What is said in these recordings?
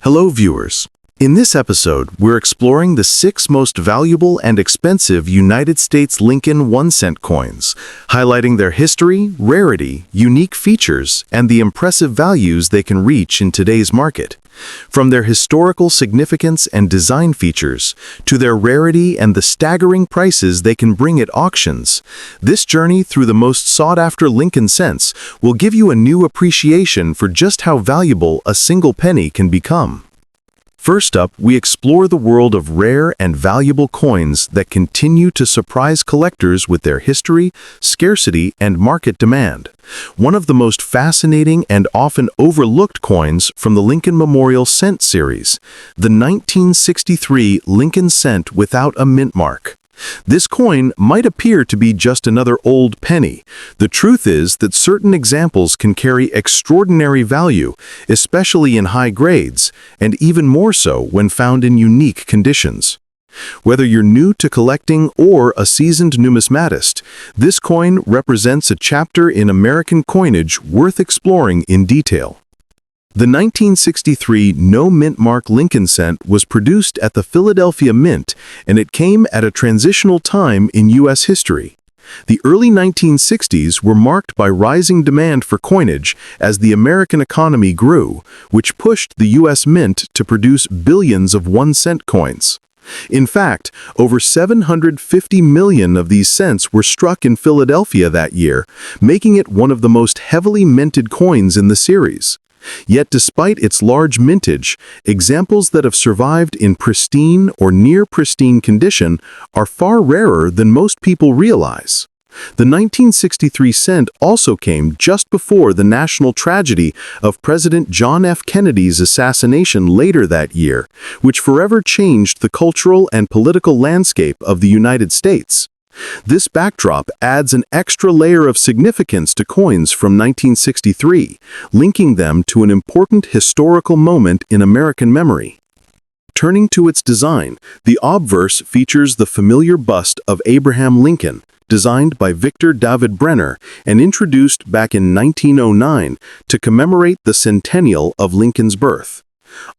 Hello viewers. In this episode, we're exploring the 6 most valuable and expensive United States Lincoln 1-cent coins, highlighting their history, rarity, unique features, and the impressive values they can reach in today's market. From their historical significance and design features, to their rarity and the staggering prices they can bring at auctions, this journey through the most sought-after Lincoln cents will give you a new appreciation for just how valuable a single penny can become. First up, we explore the world of rare and valuable coins that continue to surprise collectors with their history, scarcity, and market demand. One of the most fascinating and often overlooked coins from the Lincoln Memorial Cent series, the 1963 Lincoln Cent without a mint mark. This coin might appear to be just another old penny. The truth is that certain examples can carry extraordinary value, especially in high grades, and even more so when found in unique conditions. Whether you're new to collecting or a seasoned numismatist, this coin represents a chapter in American coinage worth exploring in detail. The 1963 no-mint mark Lincoln cent was produced at the Philadelphia Mint, and it came at a transitional time in U.S. history. The early 1960s were marked by rising demand for coinage as the American economy grew, which pushed the U.S. Mint to produce billions of 1-cent coins. In fact, over 750 million of these cents were struck in Philadelphia that year, making it one of the most heavily minted coins in the series. Yet despite its large mintage, examples that have survived in pristine or near-pristine condition are far rarer than most people realize. The 1963 cent also came just before the national tragedy of President John F. Kennedy's assassination later that year, which forever changed the cultural and political landscape of the United States. This backdrop adds an extra layer of significance to coins from 1963, linking them to an important historical moment in American memory. Turning to its design, the obverse features the familiar bust of Abraham Lincoln, designed by Victor David Brenner and introduced back in 1909 to commemorate the centennial of Lincoln's birth.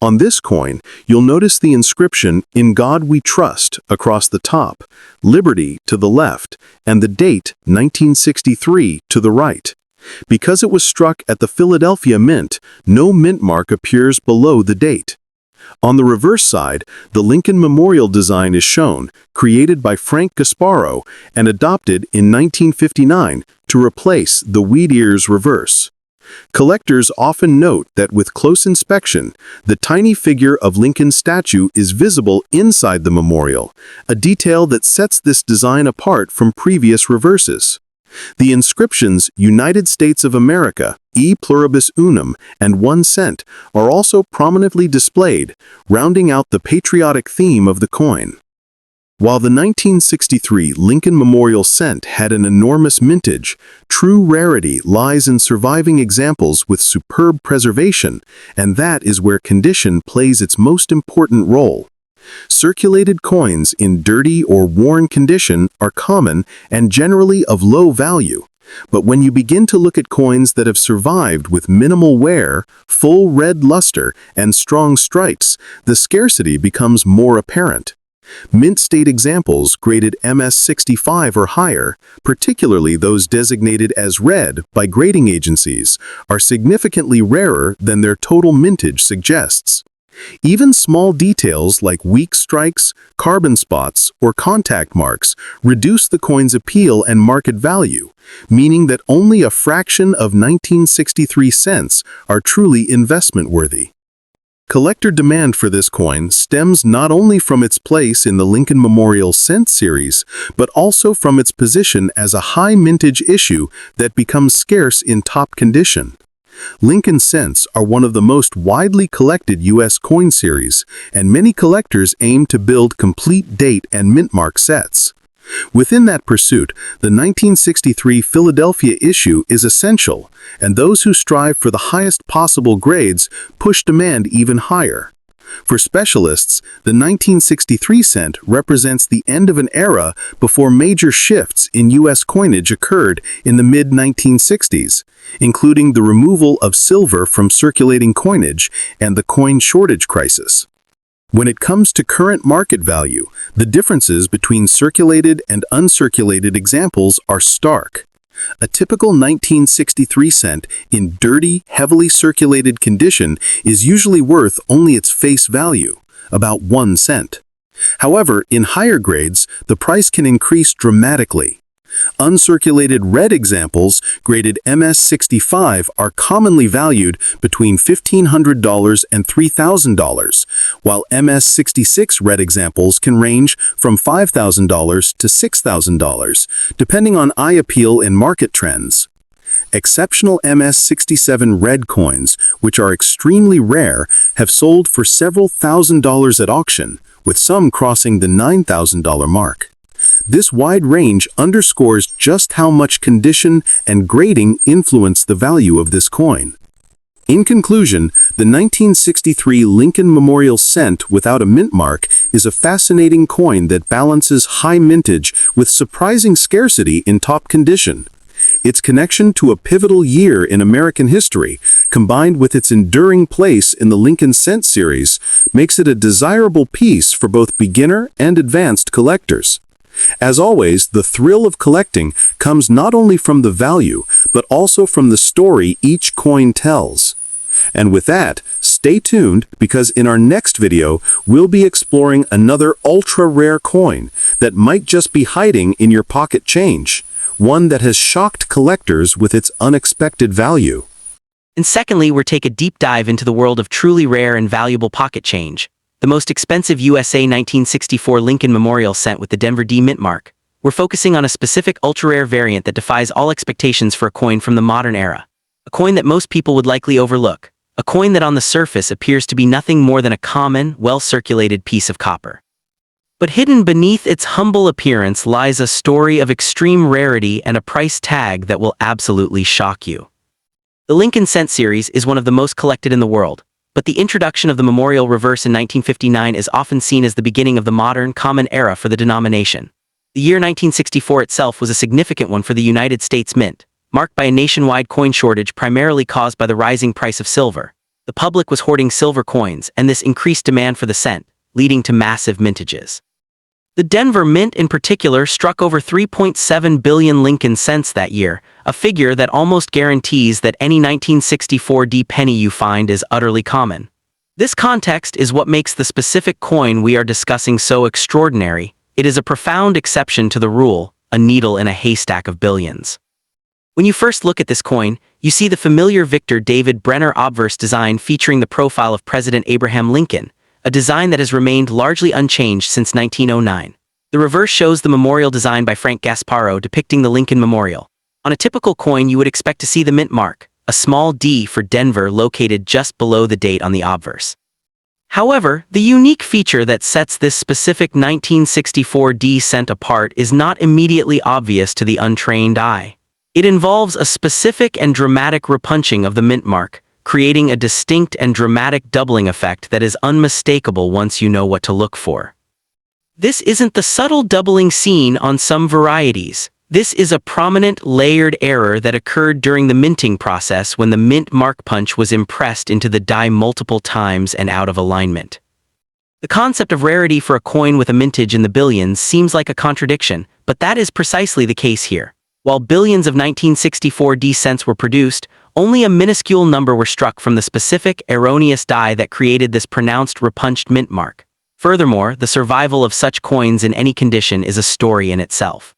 On this coin, you'll notice the inscription, "In God We Trust," across the top, "Liberty" to the left, and the date, 1963, to the right. Because it was struck at the Philadelphia Mint, no mint mark appears below the date. On the reverse side, the Lincoln Memorial design is shown, created by Frank Gasparo and adopted in 1959 to replace the wheat ears reverse. Collectors often note that with close inspection, the tiny figure of Lincoln's statue is visible inside the memorial, a detail that sets this design apart from previous reverses. The inscriptions "United States of America," "E Pluribus Unum," and 1 cent are also prominently displayed, rounding out the patriotic theme of the coin. While the 1963 Lincoln Memorial Cent had an enormous mintage, true rarity lies in surviving examples with superb preservation, and that is where condition plays its most important role. Circulated coins in dirty or worn condition are common and generally of low value. But when you begin to look at coins that have survived with minimal wear, full red luster, and strong strikes, the scarcity becomes more apparent. Mint state examples graded MS65 or higher, particularly those designated as red by grading agencies, are significantly rarer than their total mintage suggests. Even small details like weak strikes, carbon spots, or contact marks reduce the coin's appeal and market value, meaning that only a fraction of 1963 cents are truly investment-worthy. Collector demand for this coin stems not only from its place in the Lincoln Memorial Cent series, but also from its position as a high mintage issue that becomes scarce in top condition. Lincoln cents are one of the most widely collected U.S. coin series, and many collectors aim to build complete date and mint mark sets. Within that pursuit, the 1963 Philadelphia issue is essential, and those who strive for the highest possible grades push demand even higher. For specialists, the 1963 cent represents the end of an era before major shifts in U.S. coinage occurred in the mid-1960s, including the removal of silver from circulating coinage and the coin shortage crisis. When it comes to current market value, the differences between circulated and uncirculated examples are stark. A typical 1963 cent in dirty, heavily circulated condition is usually worth only its face value, about 1 cent. However, in higher grades, the price can increase dramatically. Uncirculated red examples, graded MS-65, are commonly valued between $1,500 and $3,000, while MS-66 red examples can range from $5,000 to $6,000, depending on eye appeal and market trends. Exceptional MS-67 red coins, which are extremely rare, have sold for several $1,000s at auction, with some crossing the $9,000 mark. This wide range underscores just how much condition and grading influence the value of this coin. In conclusion, the 1963 Lincoln Memorial cent without a mint mark is a fascinating coin that balances high mintage with surprising scarcity in top condition. Its connection to a pivotal year in American history, combined with its enduring place in the Lincoln cent series, makes it a desirable piece for both beginner and advanced collectors. As always, the thrill of collecting comes not only from the value, but also from the story each coin tells. And with that, stay tuned because in our next video, we'll be exploring another ultra-rare coin that might just be hiding in your pocket change, one that has shocked collectors with its unexpected value. And secondly, we'll take a deep dive into the world of truly rare and valuable pocket change. The most expensive USA 1964 Lincoln Memorial cent with the Denver D mint mark. We're focusing on a specific ultra-rare variant that defies all expectations for a coin from the modern era. A coin that most people would likely overlook. A coin that on the surface appears to be nothing more than a common, well-circulated piece of copper. But hidden beneath its humble appearance lies a story of extreme rarity and a price tag that will absolutely shock you. The Lincoln cent series is one of the most collected in the world. But the introduction of the memorial reverse in 1959 is often seen as the beginning of the modern, common era for the denomination. The year 1964 itself was a significant one for the United States Mint, marked by a nationwide coin shortage primarily caused by the rising price of silver. The public was hoarding silver coins, and this increased demand for the cent, leading to massive mintages. The Denver Mint in particular struck over 3.7 billion Lincoln cents that year, a figure that almost guarantees that any 1964 D penny you find is utterly common. This context is what makes the specific coin we are discussing so extraordinary. It is a profound exception to the rule, a needle in a haystack of billions. When you first look at this coin, you see the familiar Victor David Brenner obverse design featuring the profile of President Abraham Lincoln, a design that has remained largely unchanged since 1909. The reverse shows the memorial design by Frank Gasparo depicting the Lincoln Memorial. On a typical coin, you would expect to see the mint mark, a small D for Denver located just below the date on the obverse. However, the unique feature that sets this specific 1964 D cent apart is not immediately obvious to the untrained eye. It involves a specific and dramatic repunching of the mint mark, creating a distinct and dramatic doubling effect that is unmistakable once you know what to look for. This isn't the subtle doubling seen on some varieties. This is a prominent layered error that occurred during the minting process when the mint mark punch was impressed into the die multiple times and out of alignment. The concept of rarity for a coin with a mintage in the billions seems like a contradiction, but that is precisely the case here. While billions of 1964 D cents were produced, only a minuscule number were struck from the specific, erroneous die that created this pronounced repunched mint mark. Furthermore, the survival of such coins in any condition is a story in itself.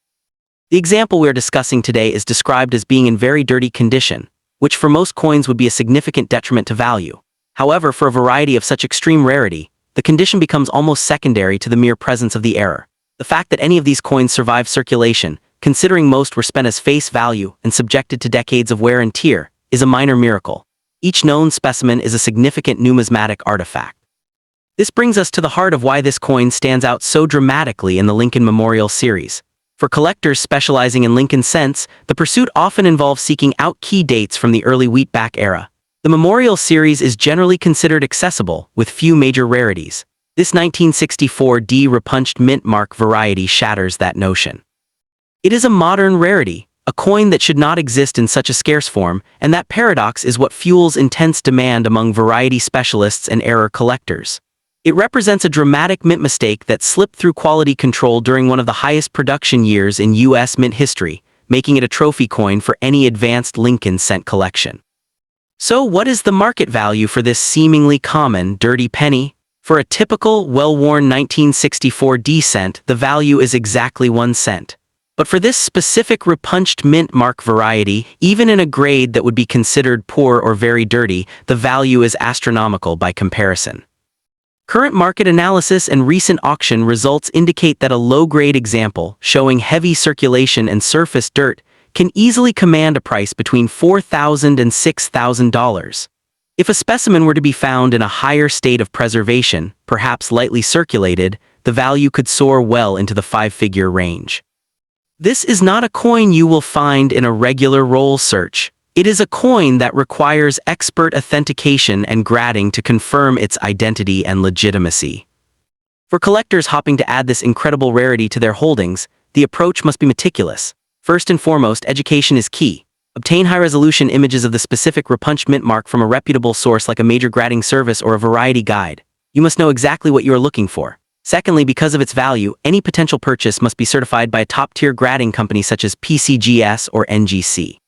The example we are discussing today is described as being in very dirty condition, which for most coins would be a significant detriment to value. However, for a variety of such extreme rarity, the condition becomes almost secondary to the mere presence of the error. The fact that any of these coins survived circulation, considering most were spent as face value and subjected to decades of wear and tear, is a minor miracle. Each known specimen is a significant numismatic artifact. This brings us to the heart of why this coin stands out so dramatically in the Lincoln Memorial series. For collectors specializing in Lincoln cents, the pursuit often involves seeking out key dates from the early wheatback era. The Memorial series is generally considered accessible, with few major rarities. This 1964 D repunched mintmark variety shatters that notion. It is a modern rarity, a coin that should not exist in such a scarce form, and that paradox is what fuels intense demand among variety specialists and error collectors. It represents a dramatic mint mistake that slipped through quality control during one of the highest production years in U.S. mint history, making it a trophy coin for any advanced Lincoln cent collection. So what is the market value for this seemingly common, dirty penny? For a typical, well-worn 1964 D cent, the value is exactly 1 cent. But for this specific repunched mint mark variety, even in a grade that would be considered poor or very dirty, the value is astronomical by comparison. Current market analysis and recent auction results indicate that a low-grade example, showing heavy circulation and surface dirt, can easily command a price between $4,000 and $6,000. If a specimen were to be found in a higher state of preservation, perhaps lightly circulated, the value could soar well into the 5-figure range. This is not a coin you will find in a regular roll search. It is a coin that requires expert authentication and grading to confirm its identity and legitimacy. For collectors hoping to add this incredible rarity to their holdings, the approach must be meticulous. First and foremost, education is key. Obtain high-resolution images of the specific repunched mint mark from a reputable source like a major grading service or a variety guide. You must know exactly what you are looking for. Secondly, because of its value, any potential purchase must be certified by a top-tier grading company such as PCGS or NGC.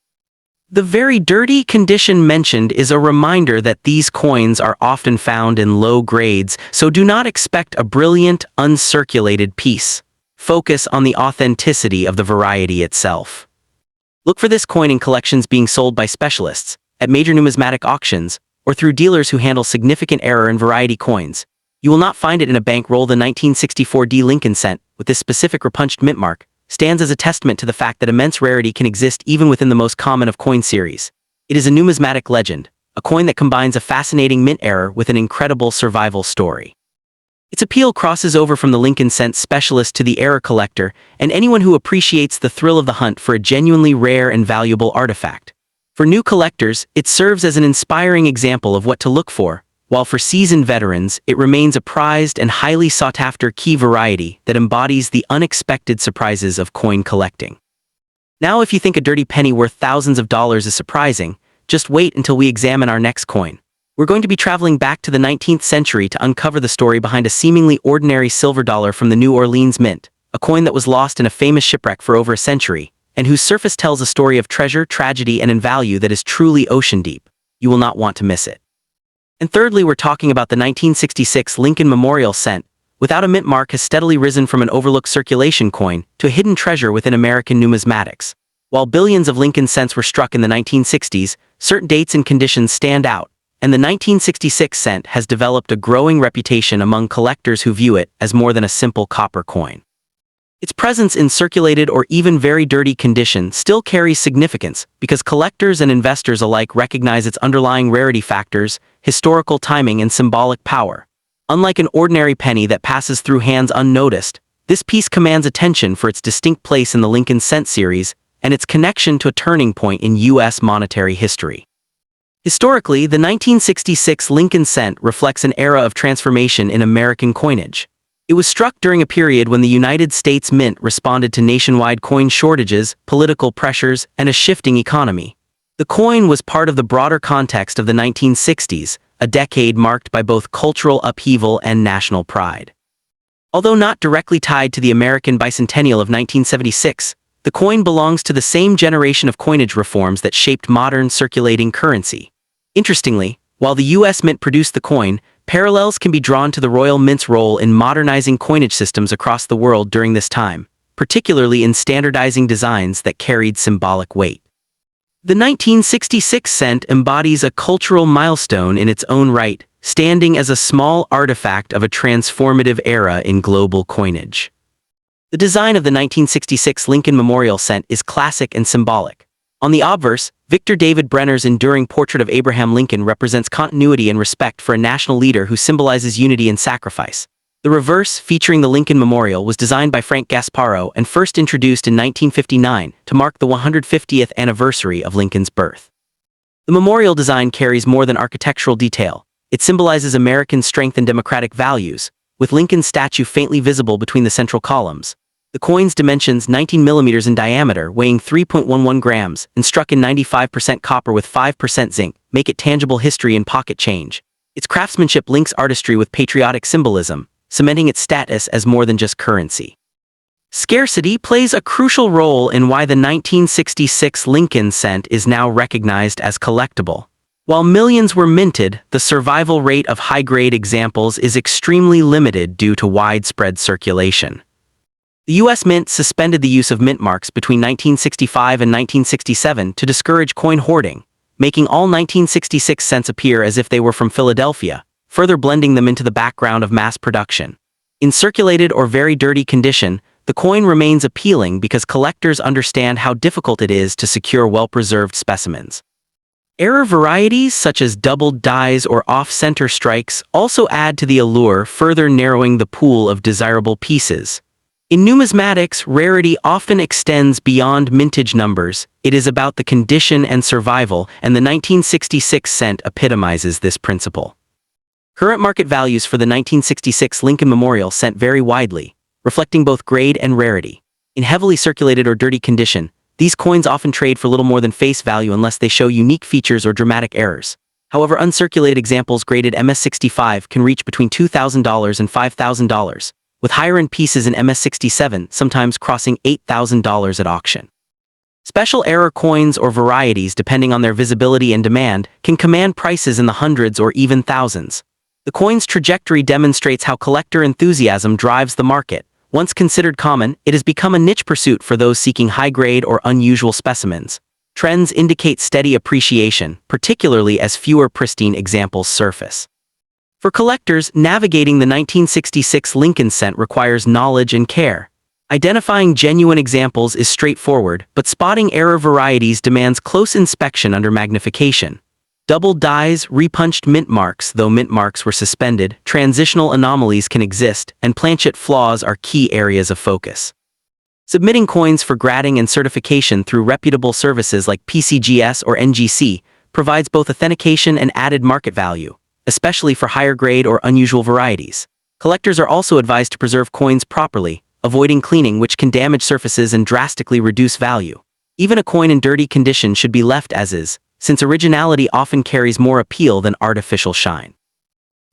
The very dirty condition mentioned is a reminder that these coins are often found in low grades, so do not expect a brilliant, uncirculated piece. Focus on the authenticity of the variety itself. Look for this coin in collections being sold by specialists, at major numismatic auctions, or through dealers who handle significant error in variety coins. You will not find it in a bankroll. The 1964 D Lincoln cent, with this specific repunched mint mark, stands as a testament to the fact that immense rarity can exist even within the most common of coin series. It is a numismatic legend, a coin that combines a fascinating mint error with an incredible survival story. Its appeal crosses over from the Lincoln cent specialist to the error collector and anyone who appreciates the thrill of the hunt for a genuinely rare and valuable artifact. For new collectors, it serves as an inspiring example of what to look for, while for seasoned veterans, it remains a prized and highly sought-after key variety that embodies the unexpected surprises of coin collecting. Now, if you think a dirty penny worth thousands of dollars is surprising, just wait until we examine our next coin. We're going to be traveling back to the 19th century to uncover the story behind a seemingly ordinary silver dollar from the New Orleans Mint, a coin that was lost in a famous shipwreck for over a century, and whose surface tells a story of treasure, tragedy, and in value that is truly ocean deep. You will not want to miss it. And thirdly, we're talking about the 1966 Lincoln Memorial cent. Without a mint mark, has steadily risen from an overlooked circulation coin to a hidden treasure within American numismatics. While billions of Lincoln cents were struck in the 1960s, certain dates and conditions stand out, and the 1966 cent has developed a growing reputation among collectors who view it as more than a simple copper coin. Its presence in circulated or even very dirty condition still carries significance because collectors and investors alike recognize its underlying rarity factors, historical timing, and symbolic power. Unlike an ordinary penny that passes through hands unnoticed, this piece commands attention for its distinct place in the Lincoln cent series and its connection to a turning point in U.S. monetary history. Historically, the 1966 Lincoln cent reflects an era of transformation in American coinage. It was struck during a period when the United States Mint responded to nationwide coin shortages, political pressures, and a shifting economy. The coin was part of the broader context of the 1960s, a decade marked by both cultural upheaval and national pride. Although not directly tied to the American bicentennial of 1976, the coin belongs to the same generation of coinage reforms that shaped modern circulating currency. Interestingly, while the U.S. Mint produced the coin, parallels can be drawn to the Royal Mint's role in modernizing coinage systems across the world during this time, particularly in standardizing designs that carried symbolic weight. The 1966 cent embodies a cultural milestone in its own right, standing as a small artifact of a transformative era in global coinage. The design of the 1966 Lincoln Memorial cent is classic and symbolic. On the obverse, Victor David Brenner's enduring portrait of Abraham Lincoln represents continuity and respect for a national leader who symbolizes unity and sacrifice. The reverse, featuring the Lincoln Memorial, was designed by Frank Gasparo and first introduced in 1959 to mark the 150th anniversary of Lincoln's birth. The memorial design carries more than architectural detail. It symbolizes American strength and democratic values, with Lincoln's statue faintly visible between the central columns. The coin's dimensions 19 millimeters in diameter, weighing 3.11 grams, and struck in 95% copper with 5% zinc, make it tangible history in pocket change. Its craftsmanship links artistry with patriotic symbolism, cementing its status as more than just currency. Scarcity plays a crucial role in why the 1966 Lincoln cent is now recognized as collectible. While millions were minted, the survival rate of high-grade examples is extremely limited due to widespread circulation. The U.S. Mint suspended the use of mint marks between 1965 and 1967 to discourage coin hoarding, making all 1966 cents appear as if they were from Philadelphia, further blending them into the background of mass production. In circulated or very dirty condition, the coin remains appealing because collectors understand how difficult it is to secure well-preserved specimens. Error varieties such as doubled dies or off-center strikes also add to the allure, further narrowing the pool of desirable pieces. In numismatics, rarity often extends beyond mintage numbers. It is about the condition and survival, and the 1966 cent epitomizes this principle. Current market values for the 1966 Lincoln Memorial cent vary widely, reflecting both grade and rarity. In heavily circulated or dirty condition, these coins often trade for little more than face value unless they show unique features or dramatic errors. However, uncirculated examples graded MS65 can reach between $2,000 and $5,000, with higher-end pieces in MS67 sometimes crossing $8,000 at auction. Special error coins or varieties, depending on their visibility and demand, can command prices in the hundreds or even thousands. The coin's trajectory demonstrates how collector enthusiasm drives the market. Once considered common, it has become a niche pursuit for those seeking high-grade or unusual specimens. Trends indicate steady appreciation, particularly as fewer pristine examples surface. For collectors, navigating the 1966 Lincoln cent requires knowledge and care. Identifying genuine examples is straightforward, but spotting error varieties demands close inspection under magnification. Doubled dies, repunched mint marks. Though mint marks were suspended, transitional anomalies can exist, and planchet flaws are key areas of focus. Submitting coins for grading and certification through reputable services like PCGS or NGC provides both authentication and added market value, especially for higher grade or unusual varieties. Collectors are also advised to preserve coins properly, avoiding cleaning, which can damage surfaces and drastically reduce value. Even a coin in dirty condition should be left as is, since originality often carries more appeal than artificial shine.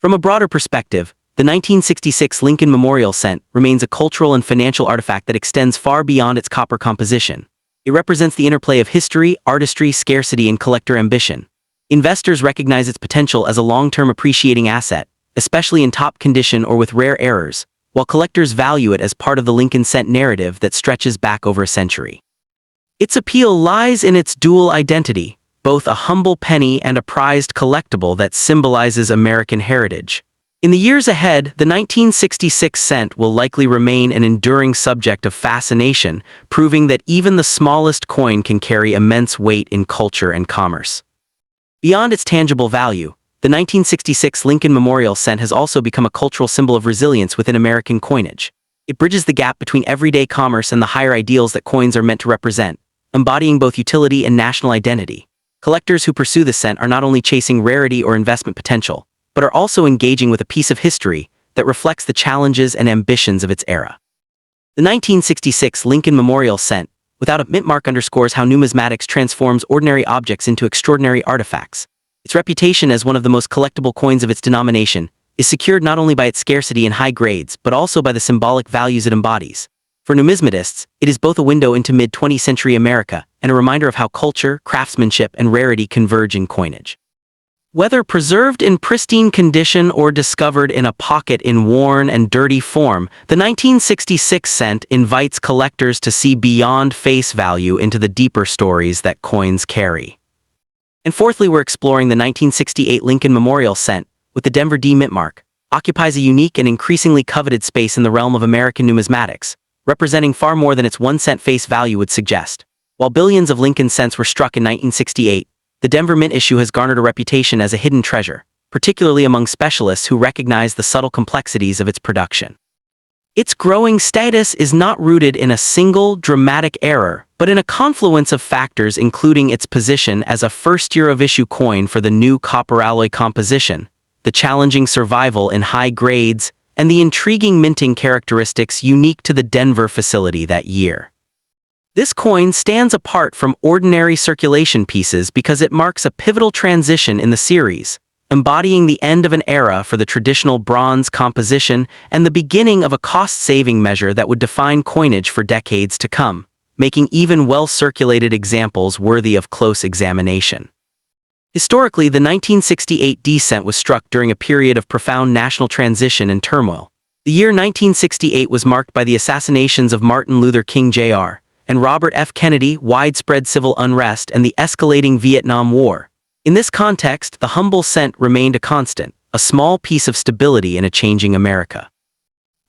From a broader perspective, the 1966 Lincoln Memorial cent remains a cultural and financial artifact that extends far beyond its copper composition. It represents the interplay of history, artistry, scarcity, and collector ambition. Investors recognize its potential as a long-term appreciating asset, especially in top condition or with rare errors, while collectors value it as part of the Lincoln cent narrative that stretches back over a century. Its appeal lies in its dual identity, both a humble penny and a prized collectible that symbolizes American heritage. In the years ahead, the 1966 cent will likely remain an enduring subject of fascination, proving that even the smallest coin can carry immense weight in culture and commerce. Beyond its tangible value, the 1966 Lincoln Memorial cent has also become a cultural symbol of resilience within American coinage. It bridges the gap between everyday commerce and the higher ideals that coins are meant to represent, embodying both utility and national identity. Collectors who pursue the cent are not only chasing rarity or investment potential, but are also engaging with a piece of history that reflects the challenges and ambitions of its era. The 1966 Lincoln Memorial cent, without a mint mark, underscores how numismatics transforms ordinary objects into extraordinary artifacts. Its reputation as one of the most collectible coins of its denomination is secured not only by its scarcity and high grades, but also by the symbolic values it embodies. For numismatists, it is both a window into mid-20th century America and a reminder of how culture, craftsmanship, and rarity converge in coinage. Whether preserved in pristine condition or discovered in a pocket in worn and dirty form, the 1966 cent invites collectors to see beyond face value into the deeper stories that coins carry. And fourthly, we're exploring the 1968 Lincoln Memorial cent, with the Denver D mint mark, occupies a unique and increasingly coveted space in the realm of American numismatics, representing far more than its 1 cent face value would suggest. While billions of Lincoln cents were struck in 1968, the Denver Mint issue has garnered a reputation as a hidden treasure, particularly among specialists who recognize the subtle complexities of its production. Its growing status is not rooted in a single, dramatic error, but in a confluence of factors including its position as a first-year-of-issue coin for the new copper alloy composition, the challenging survival in high grades, and the intriguing minting characteristics unique to the Denver facility that year. This coin stands apart from ordinary circulation pieces because it marks a pivotal transition in the series, embodying the end of an era for the traditional bronze composition and the beginning of a cost-saving measure that would define coinage for decades to come, making even well-circulated examples worthy of close examination. Historically, the 1968 D cent was struck during a period of profound national transition and turmoil. The year 1968 was marked by the assassinations of Martin Luther King Jr. and Robert F. Kennedy, widespread civil unrest, and the escalating Vietnam War. In this context, the humble cent remained a constant, a small piece of stability in a changing America.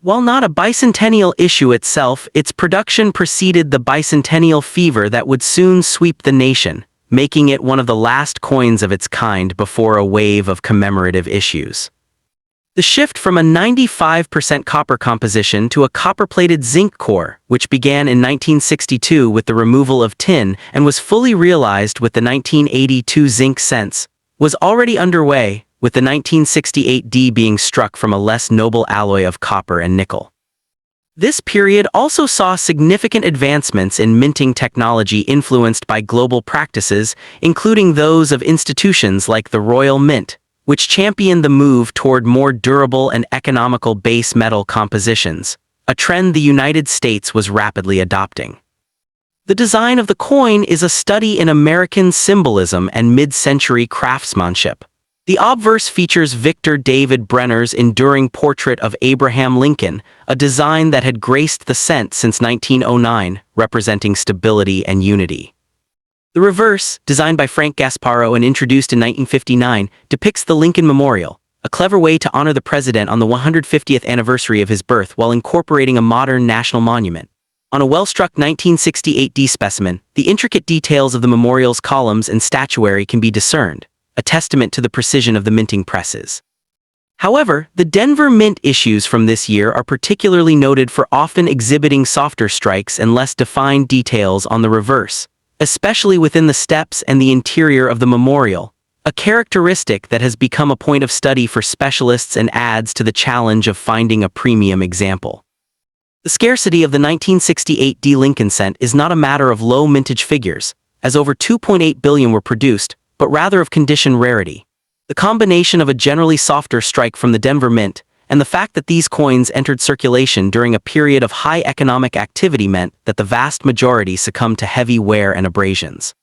While not a bicentennial issue itself, its production preceded the bicentennial fever that would soon sweep the nation, making it one of the last coins of its kind before a wave of commemorative issues. The shift from a 95% copper composition to a copper-plated zinc core, which began in 1962 with the removal of tin and was fully realized with the 1982 zinc cents, was already underway, with the 1968 D being struck from a less noble alloy of copper and nickel. This period also saw significant advancements in minting technology influenced by global practices, including those of institutions like the Royal Mint, which championed the move toward more durable and economical base metal compositions, a trend the United States was rapidly adopting. The design of the coin is a study in American symbolism and mid-century craftsmanship. The obverse features Victor David Brenner's enduring portrait of Abraham Lincoln, a design that had graced the cent since 1909, representing stability and unity. The reverse, designed by Frank Gasparo and introduced in 1959, depicts the Lincoln Memorial, a clever way to honor the president on the 150th anniversary of his birth while incorporating a modern national monument. On a well-struck 1968 D specimen, the intricate details of the memorial's columns and statuary can be discerned, a testament to the precision of the minting presses. However, the Denver Mint issues from this year are particularly noted for often exhibiting softer strikes and less defined details on the reverse, especially within the steps and the interior of the memorial, a characteristic that has become a point of study for specialists and adds to the challenge of finding a premium example. The scarcity of the 1968 D Lincoln cent is not a matter of low mintage figures, as over 2.8 billion were produced, but rather of condition rarity. The combination of a generally softer strike from the Denver Mint and the fact that these coins entered circulation during a period of high economic activity meant that the vast majority succumbed to heavy wear and abrasions.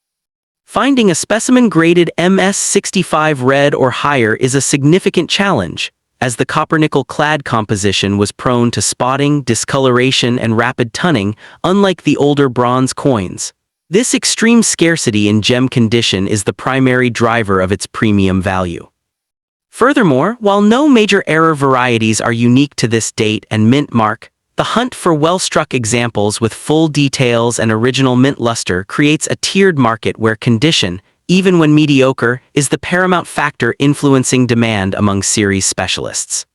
Finding a specimen graded MS65 red or higher is a significant challenge, as the copper-nickel clad composition was prone to spotting, discoloration, and rapid tunning, unlike the older bronze coins. This extreme scarcity in gem condition is the primary driver of its premium value. Furthermore, while no major error varieties are unique to this date and mint mark, the hunt for well-struck examples with full details and original mint luster creates a tiered market where condition, even when mediocre, is the paramount factor influencing demand among series specialists.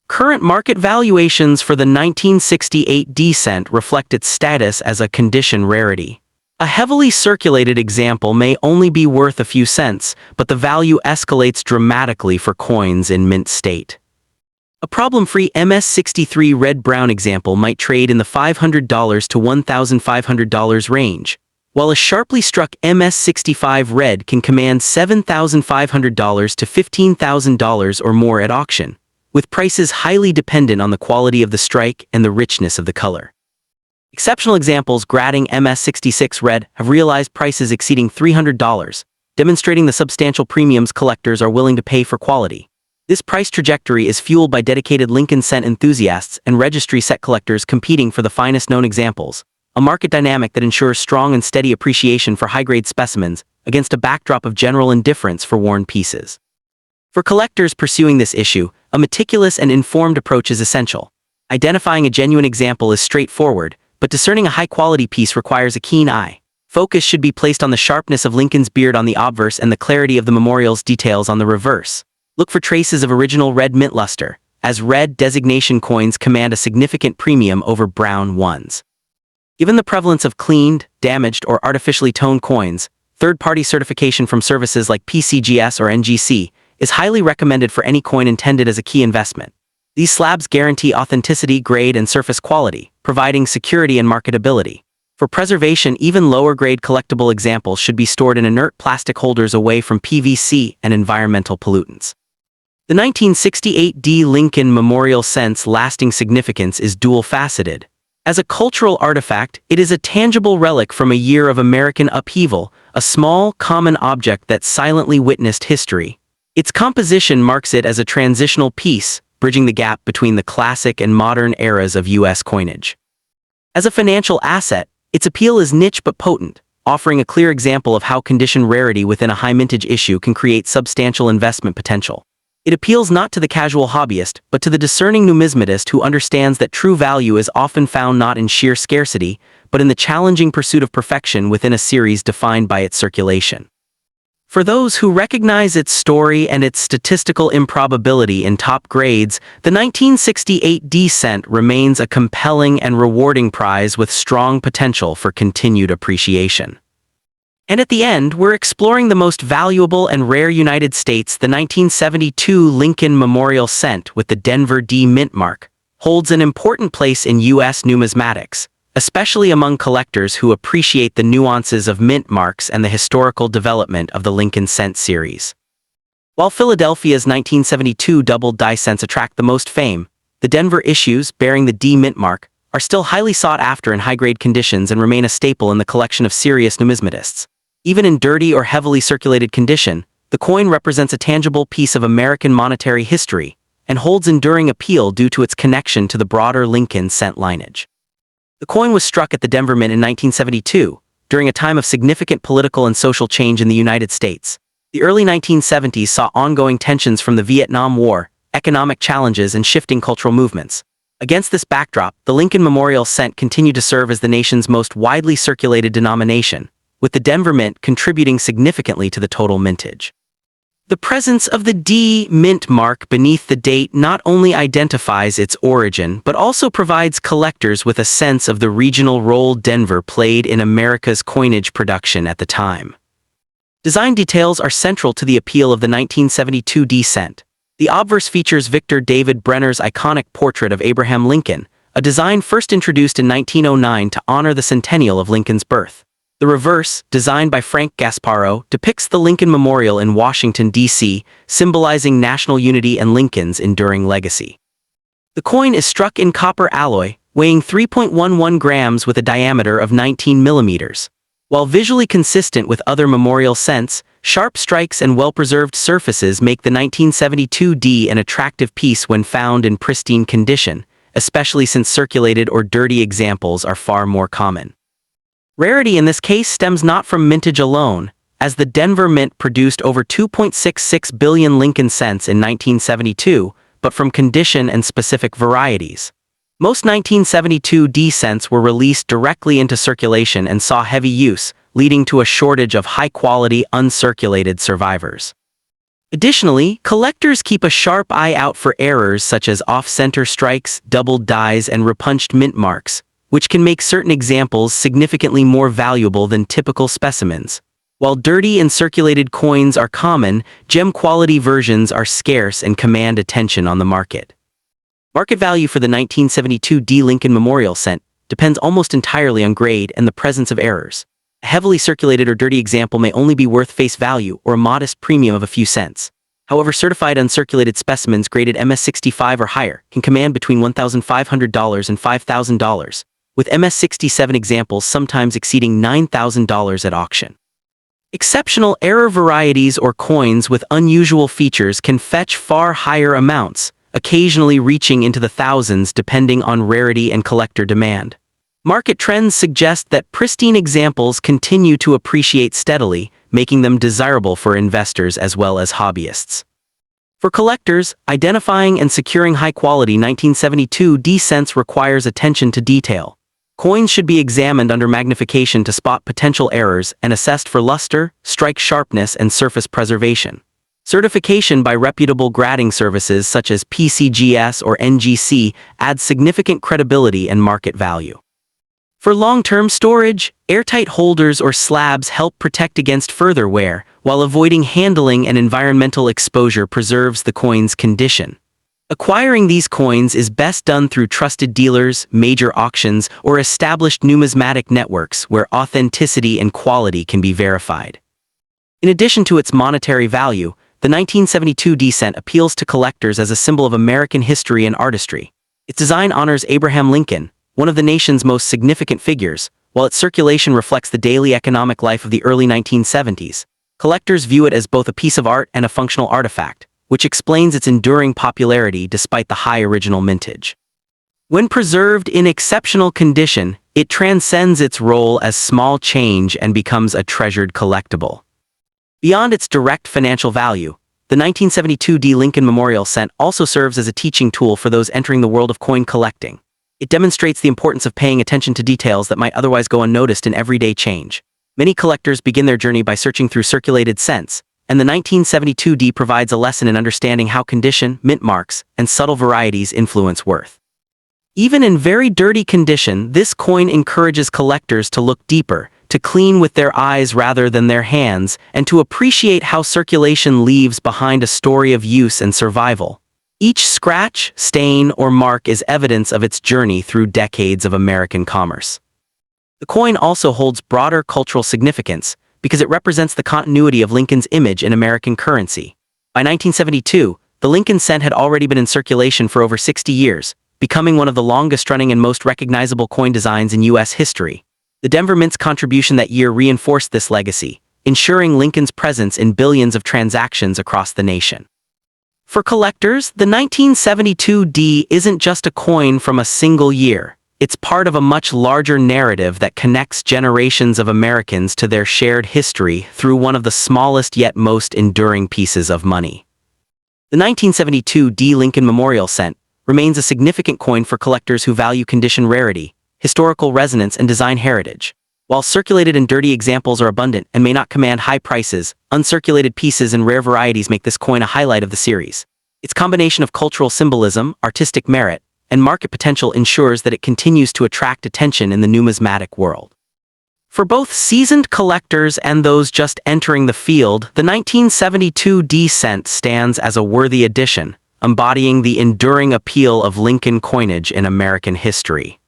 Current market valuations for the 1968 D cent reflect its status as a condition rarity. A heavily circulated example may only be worth a few cents, but the value escalates dramatically for coins in mint state. A problem-free MS63 red-brown example might trade in the $500 to $1,500 range, while a sharply struck MS65 red can command $7,500 to $15,000 or more at auction, with prices highly dependent on the quality of the strike and the richness of the color. Exceptional examples grading MS66 red have realized prices exceeding $300, demonstrating the substantial premiums collectors are willing to pay for quality. This price trajectory is fueled by dedicated Lincoln cent enthusiasts and registry set collectors competing for the finest known examples, a market dynamic that ensures strong and steady appreciation for high-grade specimens against a backdrop of general indifference for worn pieces. For collectors pursuing this issue, a meticulous and informed approach is essential. Identifying a genuine example is straightforward, but discerning a high-quality piece requires a keen eye. Focus should be placed on the sharpness of Lincoln's beard on the obverse and the clarity of the memorial's details on the reverse. Look for traces of original red mint luster, as red designation coins command a significant premium over brown ones. Given the prevalence of cleaned, damaged, or artificially toned coins, third-party certification from services like PCGS or NGC is highly recommended for any coin intended as a key investment. These slabs guarantee authenticity, grade, and surface quality, providing security and marketability. For preservation, even lower-grade collectible examples should be stored in inert plastic holders away from PVC and environmental pollutants. The 1968 D. Lincoln Memorial Cent's lasting significance is dual-faceted. As a cultural artifact, it is a tangible relic from a year of American upheaval, a small, common object that silently witnessed history. Its composition marks it as a transitional piece, bridging the gap between the classic and modern eras of U.S. coinage. As a financial asset, its appeal is niche but potent, offering a clear example of how condition rarity within a high-mintage issue can create substantial investment potential. It appeals not to the casual hobbyist, but to the discerning numismatist who understands that true value is often found not in sheer scarcity, but in the challenging pursuit of perfection within a series defined by its circulation. For those who recognize its story and its statistical improbability in top grades, the 1968 D cent remains a compelling and rewarding prize with strong potential for continued appreciation. And at the end, we're exploring the most valuable and rare United States. The 1972 Lincoln Memorial Cent with the Denver D mint mark holds an important place in U.S. numismatics, especially among collectors who appreciate the nuances of mint marks and the historical development of the Lincoln cent series. While Philadelphia's 1972 doubled die cents attract the most fame, the Denver issues bearing the D mint mark are still highly sought after in high-grade conditions and remain a staple in the collection of serious numismatists. Even in dirty or heavily circulated condition, the coin represents a tangible piece of American monetary history and holds enduring appeal due to its connection to the broader Lincoln cent lineage. The coin was struck at the Denver Mint in 1972, during a time of significant political and social change in the United States. The early 1970s saw ongoing tensions from the Vietnam War, economic challenges, and shifting cultural movements. Against this backdrop, the Lincoln Memorial Cent continued to serve as the nation's most widely circulated denomination, with the Denver Mint contributing significantly to the total mintage. The presence of the D mint mark beneath the date not only identifies its origin, but also provides collectors with a sense of the regional role Denver played in America's coinage production at the time. Design details are central to the appeal of the 1972 D cent. The obverse features Victor David Brenner's iconic portrait of Abraham Lincoln, a design first introduced in 1909 to honor the centennial of Lincoln's birth. The reverse, designed by Frank Gasparo, depicts the Lincoln Memorial in Washington, D.C., symbolizing national unity and Lincoln's enduring legacy. The coin is struck in copper alloy, weighing 3.11 grams with a diameter of 19 millimeters. While visually consistent with other memorial cents, sharp strikes and well-preserved surfaces make the 1972 D an attractive piece when found in pristine condition, especially since circulated or dirty examples are far more common. Rarity in this case stems not from mintage alone, as the Denver Mint produced over 2.66 billion Lincoln cents in 1972, but from condition and specific varieties. Most 1972 D cents were released directly into circulation and saw heavy use, leading to a shortage of high-quality, uncirculated survivors. Additionally, collectors keep a sharp eye out for errors such as off-center strikes, doubled dies, and repunched mint marks, which can make certain examples significantly more valuable than typical specimens. While dirty and circulated coins are common, gem-quality versions are scarce and command attention on the market. Market value for the 1972 D Lincoln Memorial Cent depends almost entirely on grade and the presence of errors. A heavily circulated or dirty example may only be worth face value or a modest premium of a few cents. However, certified uncirculated specimens graded MS-65 or higher can command between $1,500 and $5,000, with MS-67 examples sometimes exceeding $9,000 at auction. Exceptional error varieties or coins with unusual features can fetch far higher amounts, occasionally reaching into the thousands depending on rarity and collector demand. Market trends suggest that pristine examples continue to appreciate steadily, making them desirable for investors as well as hobbyists. For collectors, identifying and securing high-quality 1972 D cents requires attention to detail. Coins should be examined under magnification to spot potential errors and assessed for luster, strike sharpness, and surface preservation. Certification by reputable grading services such as PCGS or NGC adds significant credibility and market value. For long-term storage, airtight holders or slabs help protect against further wear, while avoiding handling and environmental exposure preserves the coin's condition. Acquiring these coins is best done through trusted dealers, major auctions, or established numismatic networks where authenticity and quality can be verified. In addition to its monetary value, the 1972 D cent appeals to collectors as a symbol of American history and artistry. Its design honors Abraham Lincoln, one of the nation's most significant figures, while its circulation reflects the daily economic life of the early 1970s. Collectors view it as both a piece of art and a functional artifact, which explains its enduring popularity despite the high original mintage. When preserved in exceptional condition, it transcends its role as small change and becomes a treasured collectible. Beyond its direct financial value, the 1972 D Lincoln Memorial Cent also serves as a teaching tool for those entering the world of coin collecting. It demonstrates the importance of paying attention to details that might otherwise go unnoticed in everyday change. Many collectors begin their journey by searching through circulated cents, and the 1972 D provides a lesson in understanding how condition, mint marks, and subtle varieties influence worth. Even in very dirty condition, this coin encourages collectors to look deeper, to clean with their eyes rather than their hands, and to appreciate how circulation leaves behind a story of use and survival. Each scratch, stain, or mark is evidence of its journey through decades of American commerce. The coin also holds broader cultural significance because it represents the continuity of Lincoln's image in American currency. By 1972, the Lincoln cent had already been in circulation for over 60 years, becoming one of the longest-running and most recognizable coin designs in U.S. history. The Denver Mint's contribution that year reinforced this legacy, ensuring Lincoln's presence in billions of transactions across the nation. For collectors, the 1972 D isn't just a coin from a single year. It's part of a much larger narrative that connects generations of Americans to their shared history through one of the smallest yet most enduring pieces of money. The 1972 D Lincoln Memorial Cent remains a significant coin for collectors who value condition rarity, historical resonance, and design heritage. While circulated and dirty examples are abundant and may not command high prices, uncirculated pieces and rare varieties make this coin a highlight of the series. Its combination of cultural symbolism, artistic merit, and market potential ensures that it continues to attract attention in the numismatic world. For both seasoned collectors and those just entering the field, the 1972 D cent stands as a worthy addition, embodying the enduring appeal of Lincoln coinage in American history.